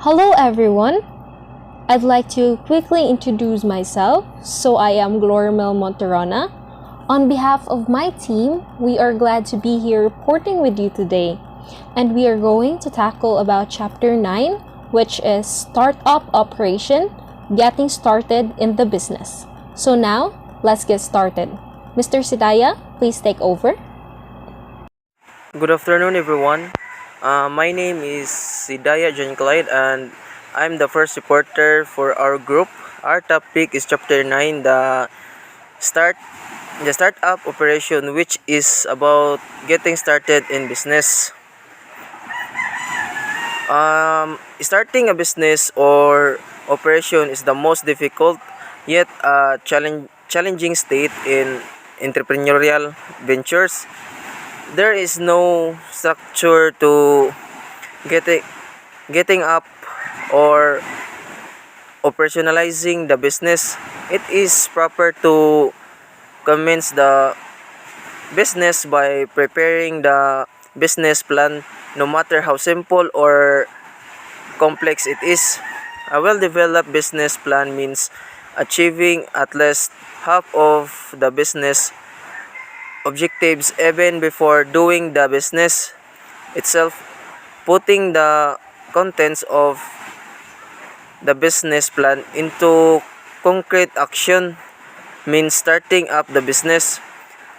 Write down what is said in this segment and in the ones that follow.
Hello everyone. I'd like to quickly introduce myself. So I am Glormel Monterona. On behalf of my team, we are glad to be here reporting with you today. And we are going to tackle about chapter 9, which is startup operation, getting started in the business. So now, let's get started. Mr. Sidaya, please take over. Good afternoon, everyone. My name is Sidaya John Clyde, and I'm the first reporter for our group. Our topic is Chapter 9, start the startup operation, which is about getting started in business. Starting a business or operation is the most difficult yet challenging state in entrepreneurial ventures. There is no structure to getting getting up or operationalizing the business. It is proper to commence the business by preparing the business plan, no matter how simple or complex it is. A well-developed business plan means achieving at least half of the business objectives even before doing the business itself. Putting the contents of the business plan into concrete action means starting up the business.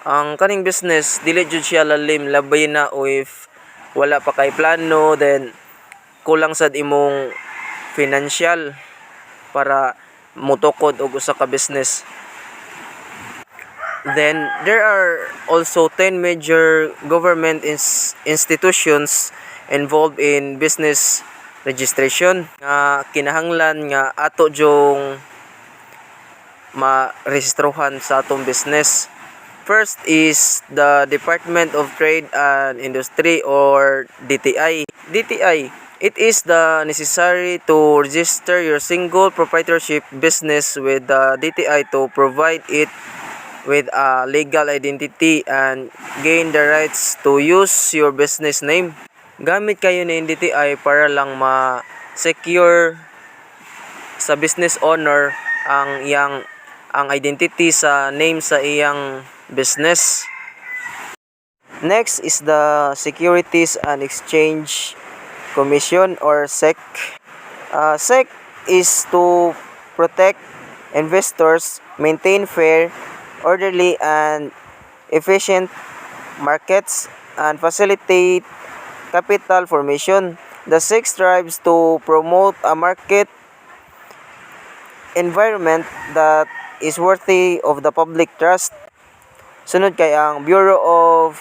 Ang kaning business dili jud siya lalim, labay na o if wala pa kay plano, then kulang sad imong financial para mutukod og usa ka business. Then there are also 10 major government institutions involved in business registration nga kinahanglan nga ato jong ma-rehistrohan sa atong business. First is the Department of Trade and Industry, or DTI. DTI, it is the necessary to register your single proprietorship business with the DTI to provide it with a legal identity and gain the rights to use your business name. Gamit kayo ni DTI para lang ma-secure sa business owner ang identity sa name sa iyang business. Next is the Securities and Exchange Commission, or SEC. SEC is to protect investors, maintain fair, orderly and efficient markets, and facilitate capital formation. The SEC strives to promote a market environment that is worthy of the public trust. Sunod kay ang Bureau of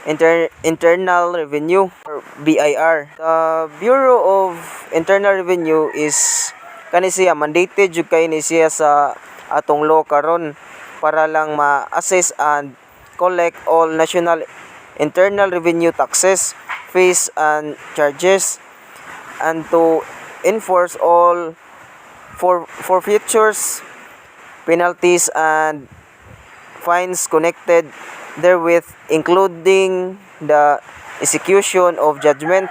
Internal Revenue, or BIR. The Bureau of Internal Revenue is kani siya mandated jud kay ni siya sa atong law karon para lang ma-assess and collect all national internal revenue taxes, fees and charges, and to enforce all forfeitures, penalties and fines connected therewith, including the execution of judgment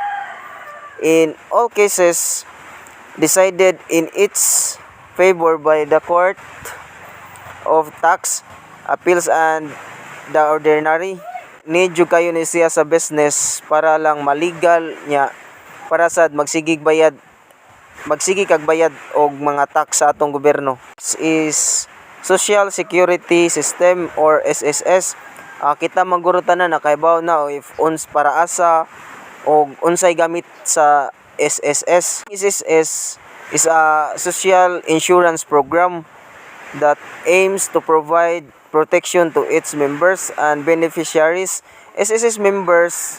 in all cases decided in its favor by the Court of Tax Appeals and the Ordinary. Need jud kayo ni siya sa business para lang maligal nya, para sad magsigig kag bayad og mga tax sa atong gobyerno. This is Social Security System, or SSS. Kita mangguro tanan nakaibaw na if para asa og unsay gamit sa SSS. SSS is a social insurance program that aims to provide protection to its members and beneficiaries. SSS members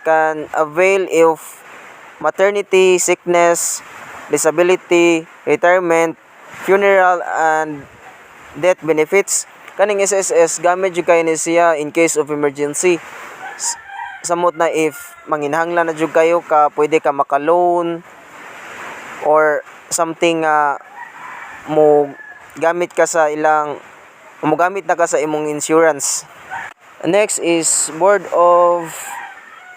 can avail of maternity, sickness, disability, retirement, funeral, and death benefits. Kaning SSS gamit jud kay ni siya in case of emergency. Samot na if manginhanglan na jud kayo ka, pwede ka maka-loan or something mo gamit ka sa ilang mogamit na ka sa imong insurance. Next is Board of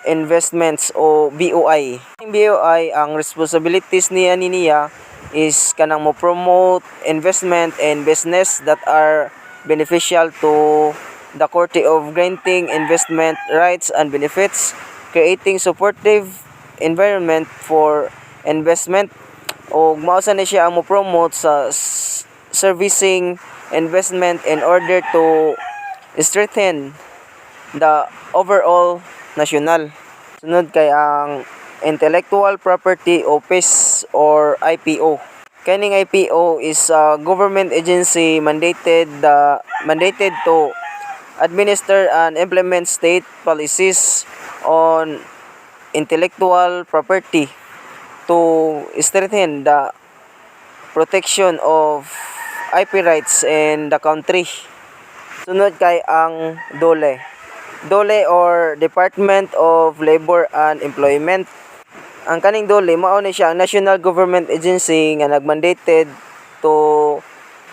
Investments o BOI. Ang BOI, ang responsibilities niya is kanang mo promote investment and business that are beneficial to the Court of granting investment rights and benefits, creating supportive environment for investment, o mao ni siya ang mo promote sa servicing investment in order to strengthen the overall national. Sunod kay ang Intellectual Property Office or IPO. Kaning IPO is a government agency mandated to administer and implement state policies on intellectual property to strengthen the protection of IP rights in the country. Sunod kay ang DOLE. DOLE or Department of Labor and Employment. Ang kaning DOLE mao ni siya ang national government agency nga nagmandated to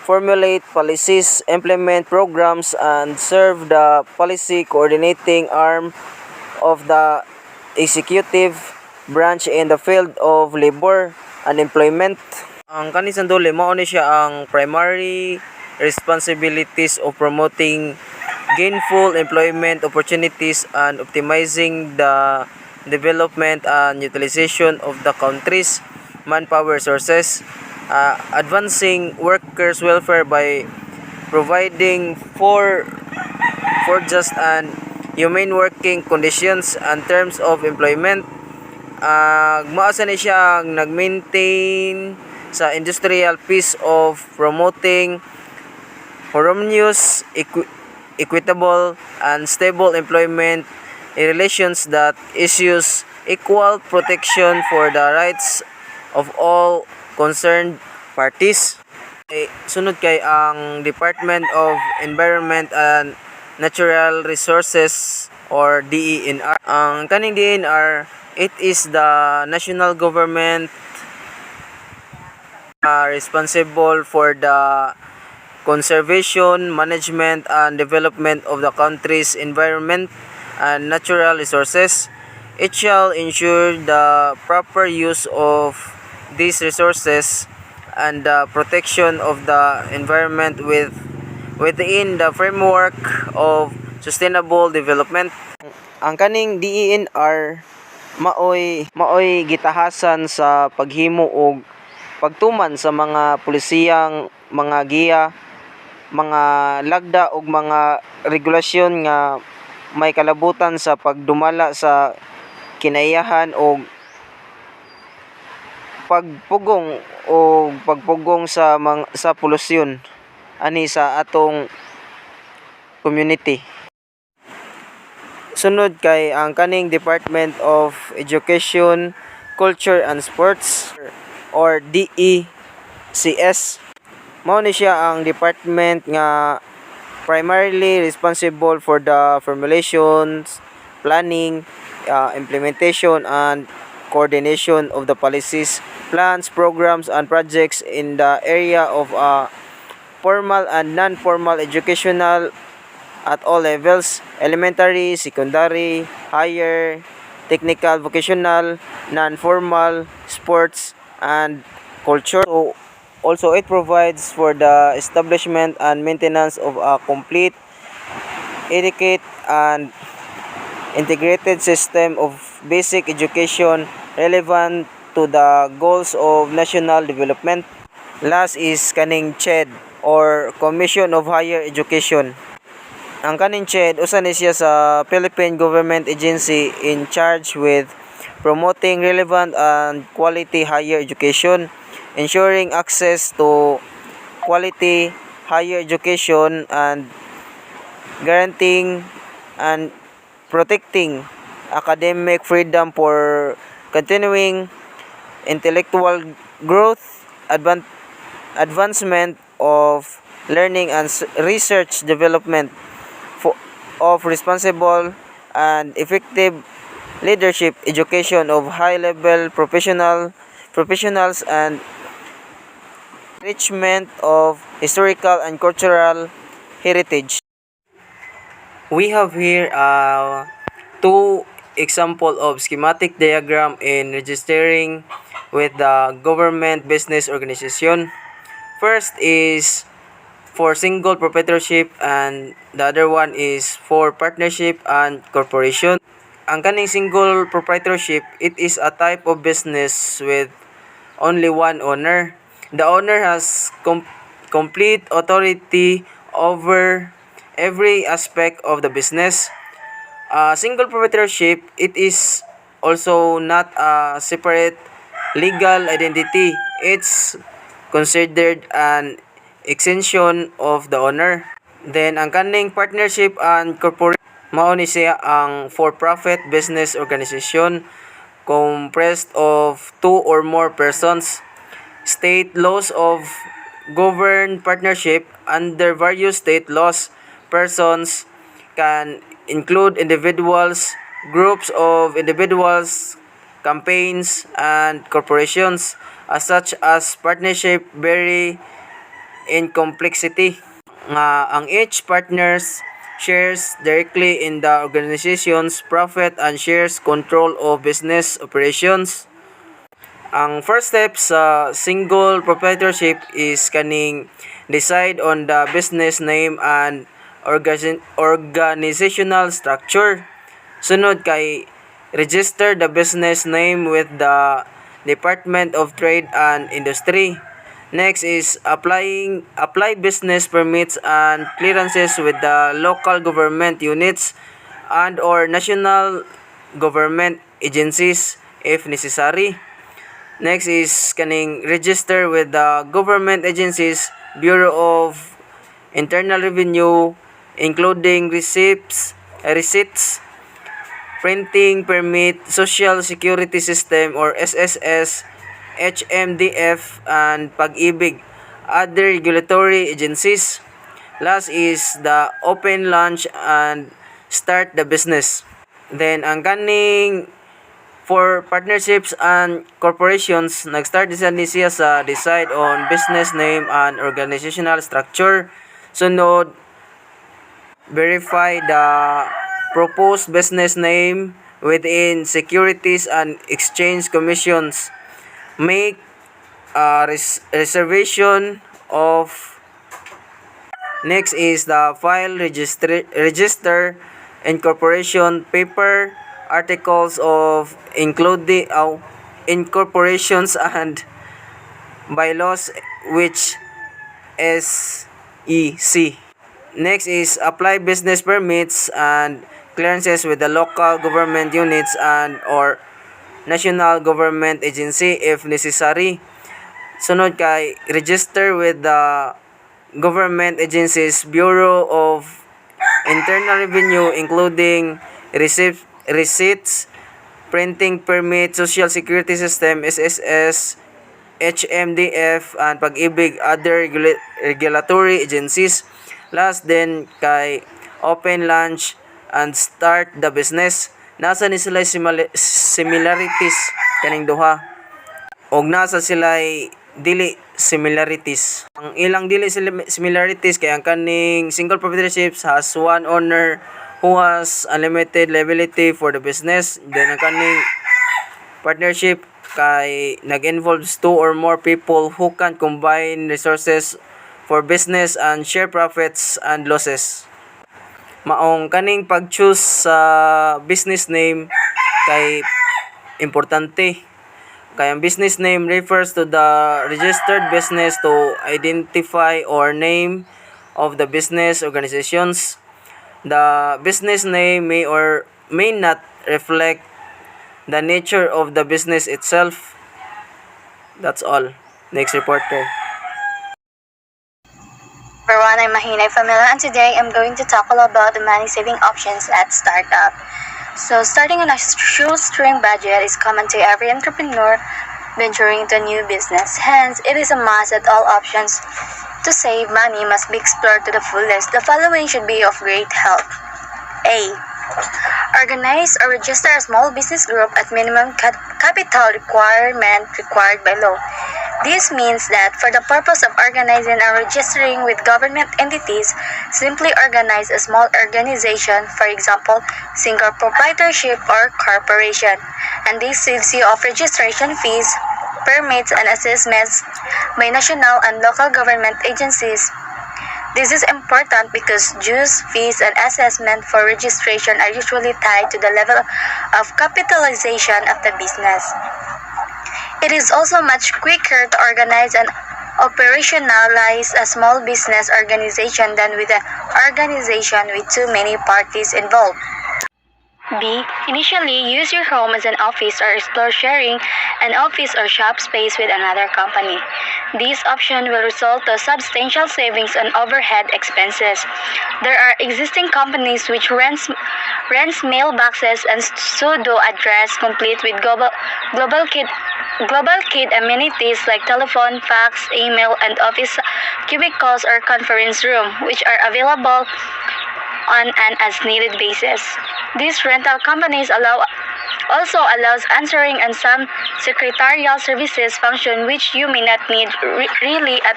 formulate policies, implement programs, and serve the policy coordinating arm of the executive branch in the field of labor and employment. Ang kanisang DOLE mao ni siya ang primary responsibilities of promoting gainful employment opportunities and optimizing the development and utilization of the country's manpower resources, advancing workers' welfare by providing for just and humane working conditions and terms of employment. Maasa ni siya ang nag-maintain sa industrial peace of promoting harmonious, equitable, and stable employment relations that issues equal protection for the rights of all concerned parties. Sunod kay ang Department of Environment and Natural Resources or DENR. Ang kaning DENR, it is the national government responsible for the conservation, management, and development of the country's environment and natural resources. It shall ensure the proper use of these resources and the protection of the environment within the framework of sustainable development. Ang kaning DENR maoy gitahasan sa paghimo og pagtuman sa mga pulisiyang mga giya, mga lagda ug mga regulasyon nga may kalabutan sa pagdumala sa kinaiyahan o pagpugong sa polusyon ani sa atong community. Sunod kay ang kaning Department of Education, Culture and Sports or DECS. Mao ni siya ang department nga primarily responsible for the formulations, planning, implementation, and coordination of the policies, plans, programs, and projects in the area of formal and non-formal educational at all levels: elementary, secondary, higher, technical, vocational, non-formal, sports, and culture. Also, it provides for the establishment and maintenance of a complete, adequate, and integrated system of basic education relevant to the goals of national development. Last is kaning CHED or Commission of Higher Education. Ang kaning CHED, usa ni siya sa Philippine Government Agency in charge with promoting relevant and quality higher education, ensuring access to quality higher education, and guaranteeing and protecting academic freedom for continuing intellectual growth, advancement of learning and research development of responsible and effective leadership education of high-level professionals and enrichment of historical and cultural heritage. We have here two example of schematic diagram in registering with the government business organization. First is for single proprietorship and the other one is for partnership and corporation. Ang kaning single proprietorship, it is a type of business with only one owner. The owner has complete authority over every aspect of the business. Single proprietorship, it is also not a separate legal identity. It's considered an extension of the owner. Then, ang kaning partnership and corporate, mao ni siya ang for-profit business organization comprised of two or more persons. State laws of govern partnership under various state laws. Persons can include individuals, groups of individuals, campaigns, and corporations. As such as partnership vary in complexity. Nga ang each partners shares directly in the organization's profit and shares control of business operations. Ang first step sa single proprietorship is kaning decide on the business name and organizational structure. Sunod kay register the business name with the Department of Trade and Industry. Next is apply business permits and clearances with the local government units and or national government agencies if necessary. Next is kaning register with the government agencies, Bureau of Internal Revenue, including receipts, printing permit, Social Security System or SSS, HMDF, and Pag-ibig, other regulatory agencies. Last is the open launch and start the business. Then ang kaning for partnerships and corporations, nag-start din siya sa decide on business name and organizational structure. Sunod, verify the proposed business name within Securities and Exchange Commissions. Make a reservation of. Next is the file register incorporation paper articles of including incorporations and bylaws which SEC. Next is apply business permits and clearances with the local government units and or national government agency if necessary. Sunod kay register with the government agencies, Bureau of Internal Revenue, including receipts, printing permit, Social Security System, SSS, HMDF, and Pag-ibig, other regulatory agencies. Last then kay open launch and start the business. Nasa ni sila similarities kaning duha og nasa sila dili similarities. Ang ilang dili similarities kay ang kaning single proprietorships has one owner who has unlimited liability for the business. Then ang kaning partnership kay nag-involves two or more people who can combine resources for business and share profits and losses. Maong kaning pag-choose sa business name kay importante. Kay ang business name refers to the registered business to identify or name of the business organizations. The business name may or may not reflect the nature of the business itself. That's all. Next reporter. Everyone, I'm Mahinay Famila, and today I'm going to talk all about the money-saving options at startup. So, starting on a shoestring budget is common to every entrepreneur venturing into a new business. Hence, it is a must that all options to save money must be explored to the fullest. The following should be of great help. A. Organize or register a small business group at minimum capital requirement required by law. This means that for the purpose of organizing and registering with government entities, simply organize a small organization, for example, single proprietorship or corporation, and this saves you of registration fees, permits, and assessments by national and local government agencies. This is important because dues, fees, and assessment for registration are usually tied to the level of capitalization of the business. It is also much quicker to organize and operationalize a small business organization than with an organization with too many parties involved. B. Initially, use your home as an office or explore sharing an office or shop space with another company. This option will result in substantial savings on overhead expenses. There are existing companies which rents mailboxes and pseudo address complete with global kit amenities like telephone, fax, email, and office cubicles or conference room, which are available on an as-needed basis. These rental companies also allows answering and some secretarial services function which you may not need really at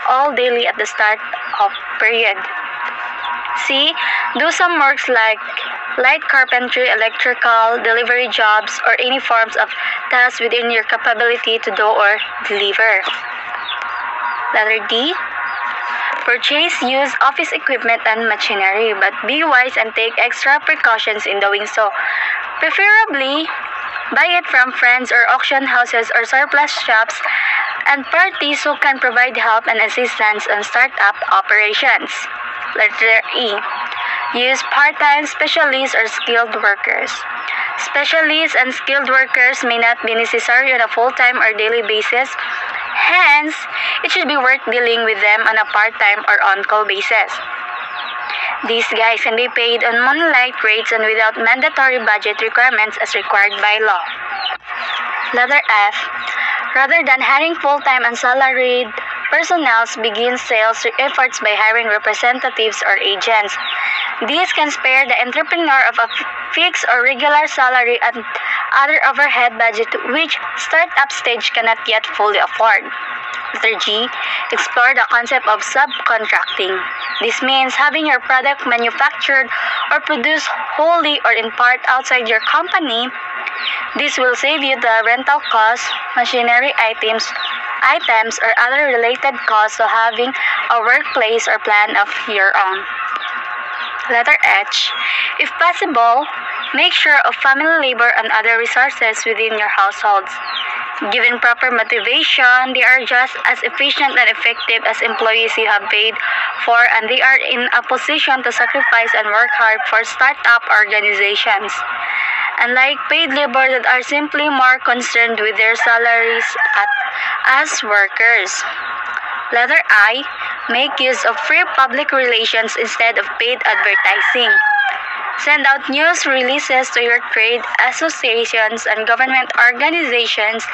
all daily at the start of period. C. Do some works like light carpentry, electrical, delivery jobs, or any forms of tasks within your capability to do or deliver. Letter D. Purchase used office equipment and machinery, but be wise and take extra precautions in doing so. Preferably, buy it from friends or auction houses or surplus shops and parties who can provide help and assistance on startup operations. Letter E. Use part-time specialists or skilled workers. Specialists and skilled workers may not be necessary on a full-time or daily basis. Hence, it should be worth dealing with them on a part-time or on-call basis. These guys can be paid on moonlight rates and without mandatory budget requirements as required by law. Letter F. Rather than hiring full-time and salaried personnel, begin sales efforts by hiring representatives or agents. These can spare the entrepreneur of a fixed or regular salary and other overhead budget which startup stage cannot yet fully afford. Letter G. Explore the concept of subcontracting. This means having your product manufactured or produced wholly or in part outside your company. This will save you the rental costs, machinery items, or other related costs of having a workplace or plan of your own. Letter H. If possible, make sure of family labor and other resources within your households. Given proper motivation, they are just as efficient and effective as employees you have paid for, and they are in a position to sacrifice and work hard for startup organizations. Unlike paid labor that are simply more concerned with their salaries as workers. Letter I. Make use of free public relations instead of paid advertising. Send out news releases to your trade associations and government organizations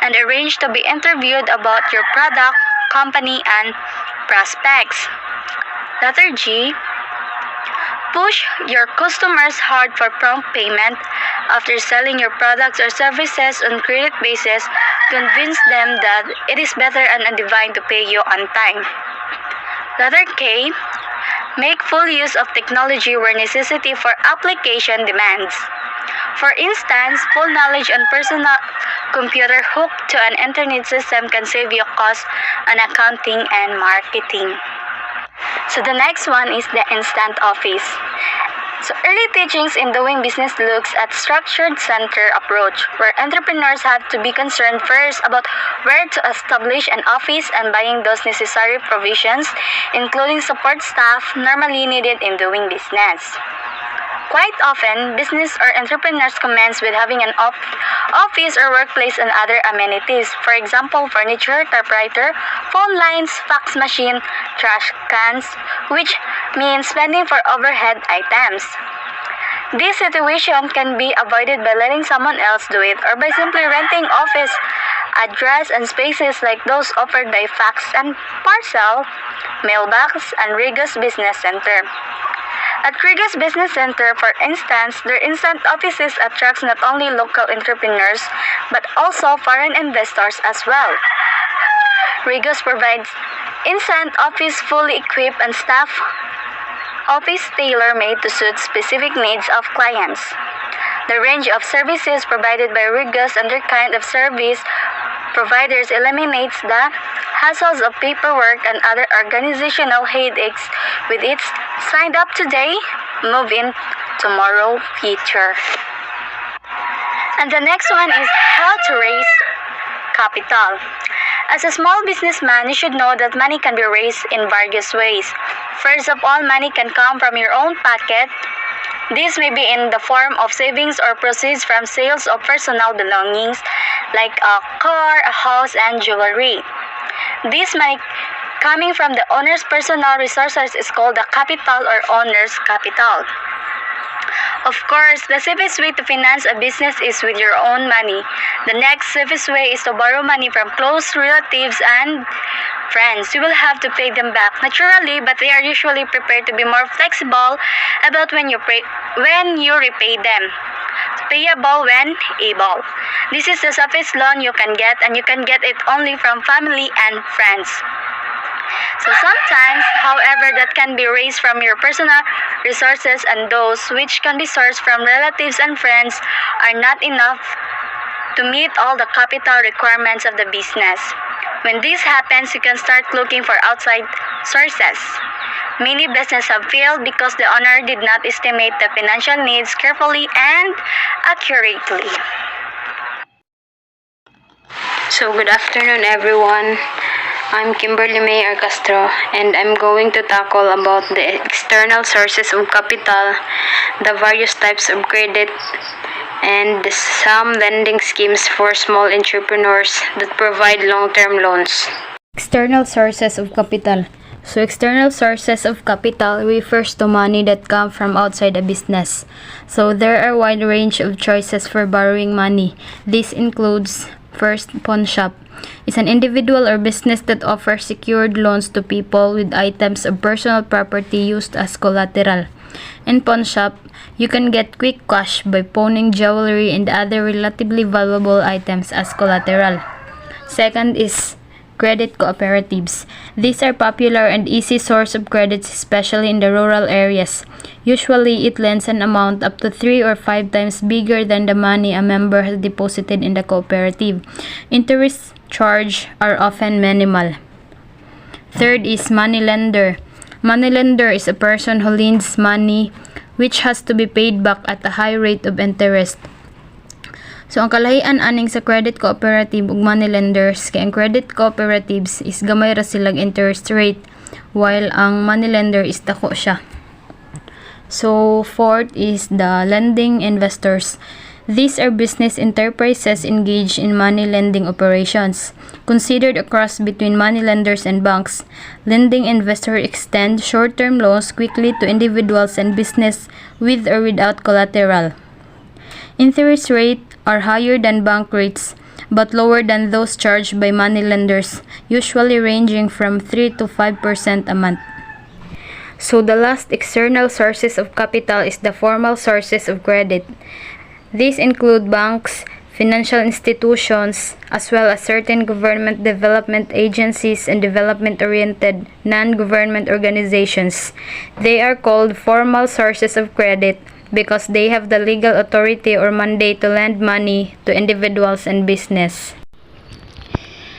and arrange to be interviewed about your product, company, and prospects. Letter G. Push your customers hard for prompt payment. After selling your products or services on credit basis, convince them that it is better and divine to pay you on time. Letter K. Make full use of technology where necessity for application demands. For instance, full knowledge on personal computer hooked to an internet system can save you costs on accounting and marketing. So the next one is the instant office. So early teachings in doing business looks at structured center approach, where entrepreneurs have to be concerned first about where to establish an office and buying those necessary provisions, including support staff normally needed in doing business. Quite often, business or entrepreneurs commence with having an office or workplace and other amenities. For example, furniture, typewriter, phone lines, fax machine, trash cans, which means spending for overhead items. This situation can be avoided by letting someone else do it or by simply renting office address and spaces like those offered by Fax and Parcel, Mailbox, and Regus Business Center. At Regus Business Center, for instance, their instant offices attracts not only local entrepreneurs but also foreign investors as well. Regos provides instant office fully equipped and staff office tailor-made to suit specific needs of clients. The range of services provided by Regos and their kind of service providers eliminates the hassles of paperwork and other organizational headaches with its signed up today, move in tomorrow feature. And the next one is how to raise capital. As a small businessman, you should know that money can be raised in various ways. First of all, money can come from your own pocket. This may be in the form of savings or proceeds from sales of personal belongings like a car, a house, and jewelry. This money coming from the owner's personal resources is called the capital or owner's capital. Of course, the safest way to finance a business is with your own money. The next safest way is to borrow money from close relatives and friends. You will have to pay them back naturally, but they are usually prepared to be more flexible about when you repay them. Payable when able. This is the safest loan you can get, and you can get it only from family and friends. So sometimes, however, that can be raised from your personal resources, and those which can be sourced from relatives and friends are not enough to meet all the capital requirements of the business. When this happens, you can start looking for outside sources. Many businesses have failed because the owner did not estimate the financial needs carefully and accurately. So good afternoon everyone. I'm Kimberly May Castro, and I'm going to tackle about the external sources of capital, the various types of credit, and some lending schemes for small entrepreneurs that provide long-term loans. External sources of capital. So external sources of capital refers to money that come from outside a business. So there are a wide range of choices for borrowing money. This includes first, pawn shop. It's an individual or business that offers secured loans to people with items of personal property used as collateral. In pawn shop, you can get quick cash by pawning jewelry and other relatively valuable items as collateral. Second is credit cooperatives. These are popular and easy source of credits, especially in the rural areas. Usually, it lends an amount up to 3 or 5 times bigger than the money a member has deposited in the cooperative. Interest charge are often minimal. Third is money lender. Money lender is a person who lends money which has to be paid back at a high rate of interest. So ang kalahian aning sa credit cooperative ug money lenders kay ang credit cooperatives is gamay ra silang interest rate while ang money lender is dako siya. So fourth is the lending investors. These are business enterprises engaged in money lending operations. Considered a cross between money lenders and banks, lending investors extend short-term loans quickly to individuals and business with or without collateral. Interest rates are higher than bank rates but lower than those charged by money lenders, usually ranging from 3 to 5% a month. So the last external sources of capital is the formal sources of credit. These include banks, financial institutions, as well as certain government development agencies and development-oriented non-government organizations. They are called formal sources of credit because they have the legal authority or mandate to lend money to individuals and business.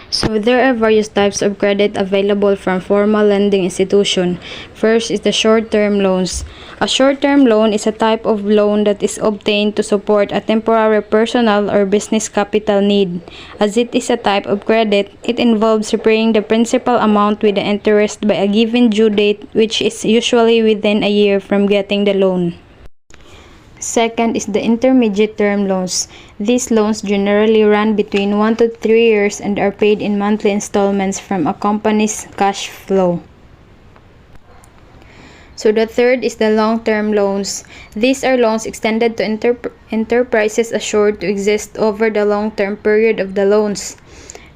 So there are various types of credit available from formal lending institution. First is the short-term loans. A short-term loan is a type of loan that is obtained to support a temporary personal or business capital need. As it is a type of credit, it involves repaying the principal amount with the interest by a given due date, which is usually within a year from getting the loan. Second is the intermediate term loans. These loans generally run between 1 to 3 years and are paid in monthly installments from a company's cash flow. So the third is the long-term loans. These are loans extended to enterprises assured to exist over the long-term period of the loans.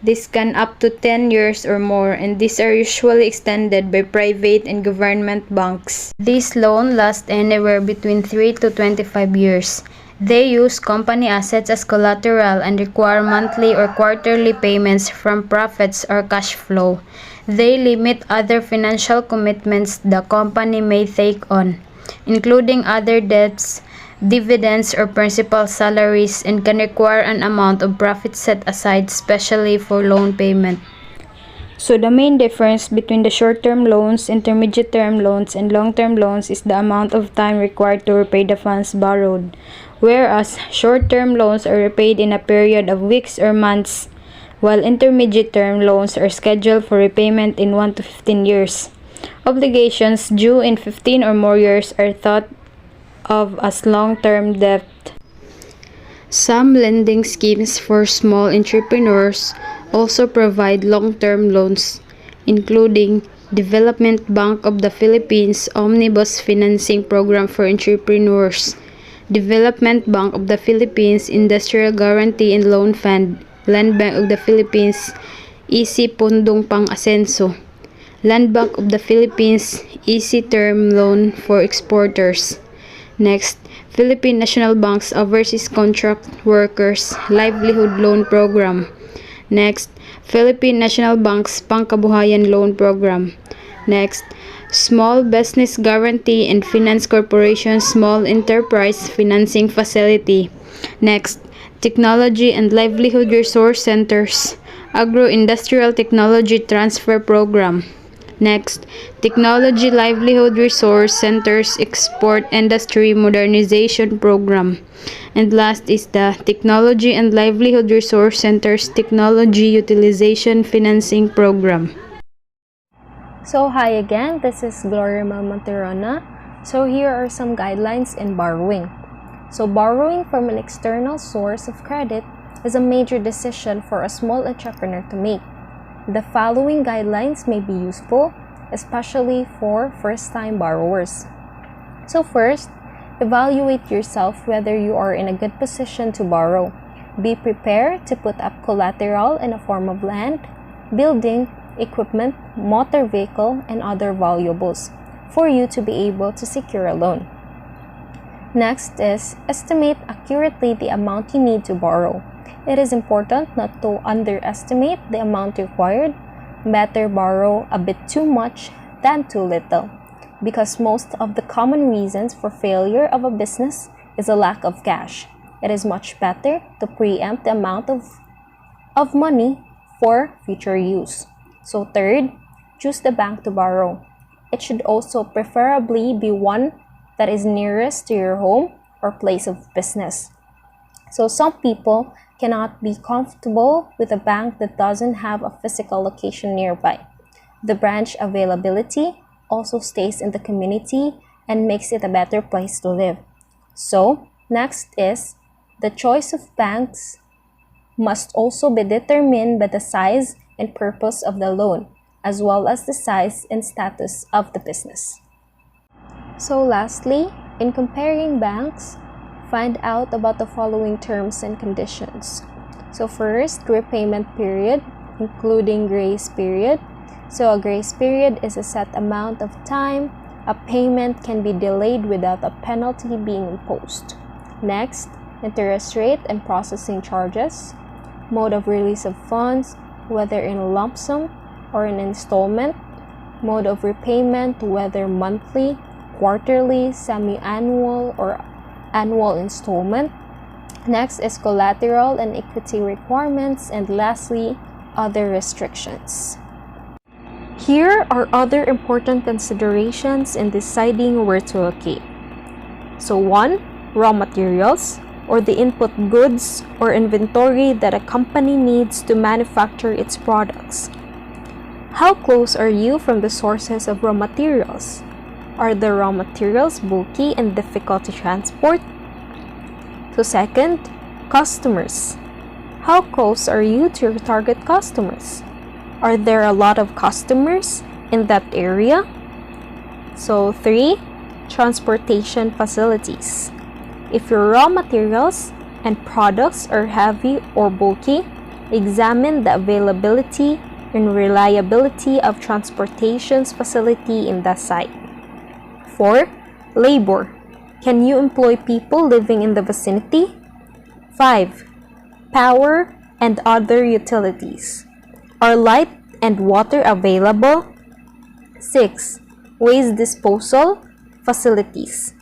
This can up to 10 years or more, and these are usually extended by private and government banks. These loans last anywhere between 3 to 25 years. They use company assets as collateral and require monthly or quarterly payments from profits or cash flow. They limit other financial commitments the company may take on, including other debts, dividends, or principal salaries, and can require an amount of profit set aside specially for loan payment. So the main difference between the short-term loans, intermediate-term loans, and long-term loans is the amount of time required to repay the funds borrowed, whereas short-term loans are repaid in a period of weeks or months, while intermediate-term loans are scheduled for repayment in 1 to 15 years. Obligations due in 15 or more years are thought of as long-term debt. Some lending schemes for small entrepreneurs also provide long-term loans, including Development Bank of the Philippines Omnibus Financing Program for Entrepreneurs, Development Bank of the Philippines Industrial Guarantee and Loan Fund, Land Bank of the Philippines Easy Pundong Pang-Asenso, Land Bank of the Philippines Easy Term Loan for Exporters. Next, Philippine National Bank's Overseas Contract Workers Livelihood Loan Program. Next, Philippine National Bank's Pangkabuhayan Loan Program. Next, Small Business Guarantee and Finance Corporation Small Enterprise Financing Facility. Next, Technology and Livelihood Resource Centers Agro-Industrial Technology Transfer Program. Next, Technology Livelihood Resource Centers Export Industry Modernization Program. And last is the Technology and Livelihood Resource Centers Technology Utilization Financing Program. So hi again, this is Gloria Monterona. So here are some guidelines in borrowing. So borrowing from an external source of credit is a major decision for a small entrepreneur to make. The following guidelines may be useful, especially for first-time borrowers. So first, evaluate yourself whether you are in a good position to borrow. Be prepared to put up collateral in the form of land, building, equipment, motor vehicle, and other valuables for you to be able to secure a loan. Next is estimate accurately the amount you need to borrow. It is important not to underestimate the amount required. Better borrow a bit too much than too little, because most of the common reasons for failure of a business is a lack of cash. It is much better to preempt the amount of money for future use. So third, choose the bank to borrow. It should also preferably be one that is nearest to your home or place of business. So some people cannot be comfortable with a bank that doesn't have a physical location nearby. The branch availability also stays in the community and makes it a better place to live. So next is the choice of banks must also be determined by the size and purpose of the loan, as well as the size and status of the business. So lastly, in comparing banks, find out about the following terms and conditions. So first, repayment period, including grace period. So a grace period is a set amount of time a payment can be delayed without a penalty being imposed. Next, interest rate and processing charges. Mode of release of funds, whether in lump sum or in installment. Mode of repayment, whether monthly, quarterly, semi-annual, or annual installment. Next is collateral and equity requirements, and lastly, other restrictions. Here are other important considerations in deciding where to locate. So 1. Raw materials, or the input goods or inventory that a company needs to manufacture its products. How close are you from the sources of raw materials? Are the raw materials bulky and difficult to transport? So second, customers. How close are you to your target customers? Are there a lot of customers in that area? So 3, transportation facilities. If your raw materials and products are heavy or bulky, examine the availability and reliability of transportation facility in that site. 4. Labor. Can you employ people living in the vicinity? 5. Power and other utilities. Are light and water available? 6. Waste disposal facilities.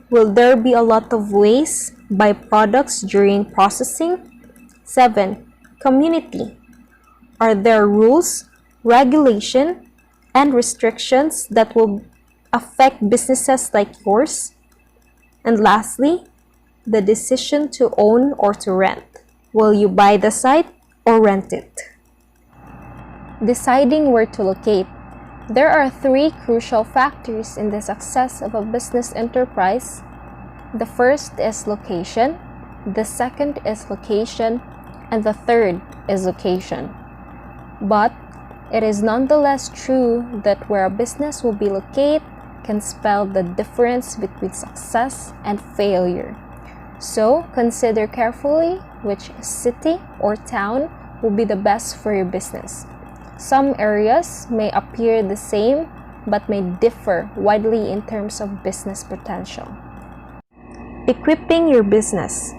Will there be a lot of waste byproducts during processing? 7. Community. Are there rules, regulation, and restrictions that will affect businesses like yours? And lastly, the decision to own or to rent. Will you buy the site or rent it? Deciding where to locate. There are 3 crucial factors in the success of a business enterprise. The first is location, the second is location, and the third is location. But it is nonetheless true that where a business will be located can spell the difference between success and failure. So consider carefully which city or town will be the best for your business. Some areas may appear the same but may differ widely in terms of business potential. Equipping your business.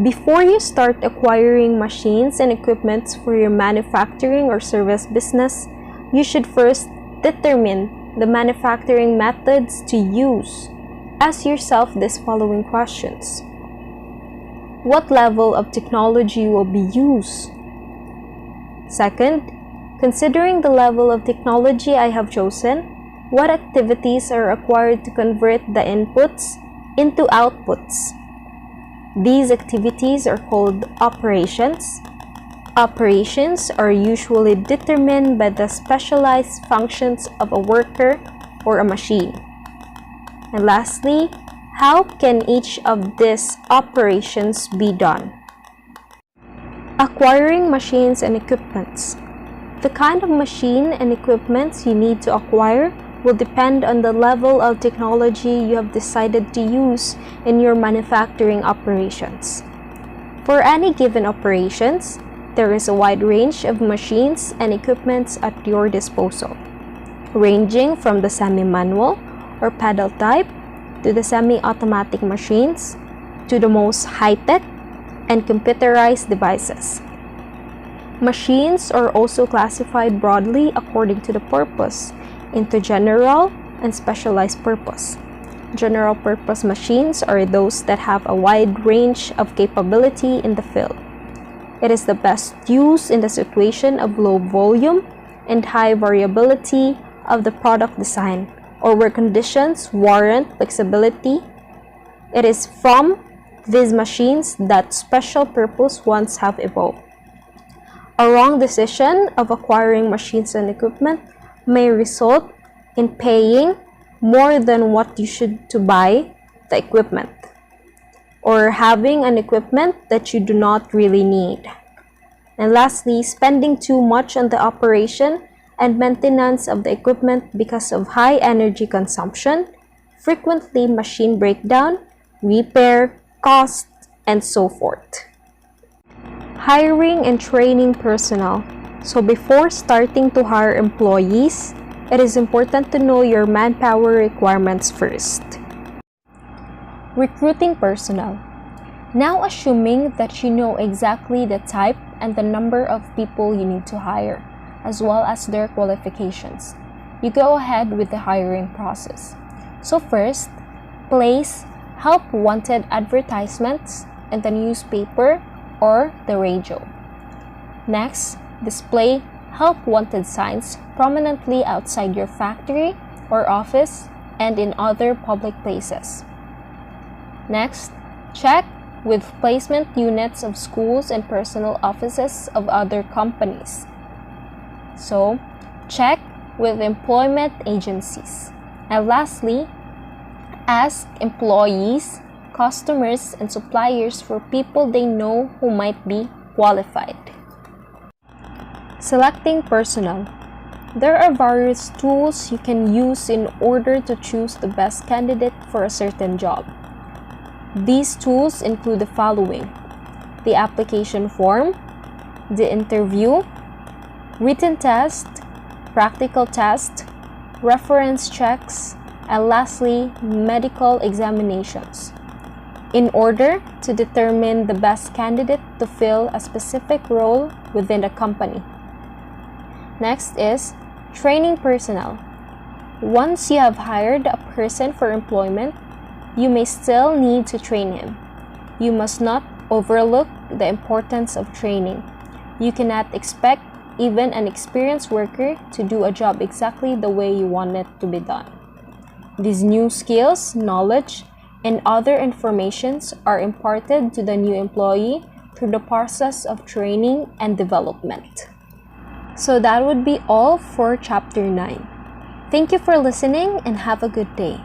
Before you start acquiring machines and equipment for your manufacturing or service business, you should first determine the manufacturing methods to use. Ask yourself these following questions. What level of technology will be used? Second, considering the level of technology I have chosen, what activities are required to convert the inputs into outputs? These activities are called operations. Operations are usually determined by the specialized functions of a worker or a machine. And lastly, how can each of these operations be done? Acquiring machines and equipments. The kind of machine and equipment you need to acquire will depend on the level of technology you have decided to use in your manufacturing operations. For any given operations, there is a wide range of machines and equipments at your disposal, ranging from the semi-manual or pedal type to the semi-automatic machines to the most high-tech and computerized devices. Machines are also classified broadly according to the purpose into general and specialized purpose. General purpose machines are those that have a wide range of capability in the field. It is the best use in the situation of low volume and high variability of the product design, or where conditions warrant flexibility. It is from these machines that special purpose ones have evolved. A wrong decision of acquiring machines and equipment may result in paying more than what you should to buy the equipment, or having an equipment that you do not really need. And lastly, spending too much on the operation and maintenance of the equipment because of high energy consumption, frequently machine breakdown, repair, cost, and so forth. Hiring and training personnel. So before starting to hire employees, it is important to know your manpower requirements first. Recruiting personnel. Now assuming that you know exactly the type and the number of people you need to hire, as well as their qualifications, you go ahead with the hiring process. So first, place help wanted advertisements in the newspaper or the radio. Next, display help wanted signs prominently outside your factory or office and in other public places. Next, check with placement units of schools and personal offices of other companies. So, check with employment agencies. And lastly, ask employees, customers, and suppliers for people they know who might be qualified. Selecting personnel. There are various tools you can use in order to choose the best candidate for a certain job. These tools include the following: the application form, the interview, written test, practical test, reference checks, And lastly, medical examinations, in order to determine the best candidate to fill a specific role within the company. Next is training personnel. Once you have hired a person for employment, you may still need to train him. You must not overlook the importance of training. You cannot expect even an experienced worker to do a job exactly the way you want it to be done. These new skills, knowledge, and other informations are imparted to the new employee through the process of training and development. So that would be all for Chapter 9. Thank you for listening and have a good day.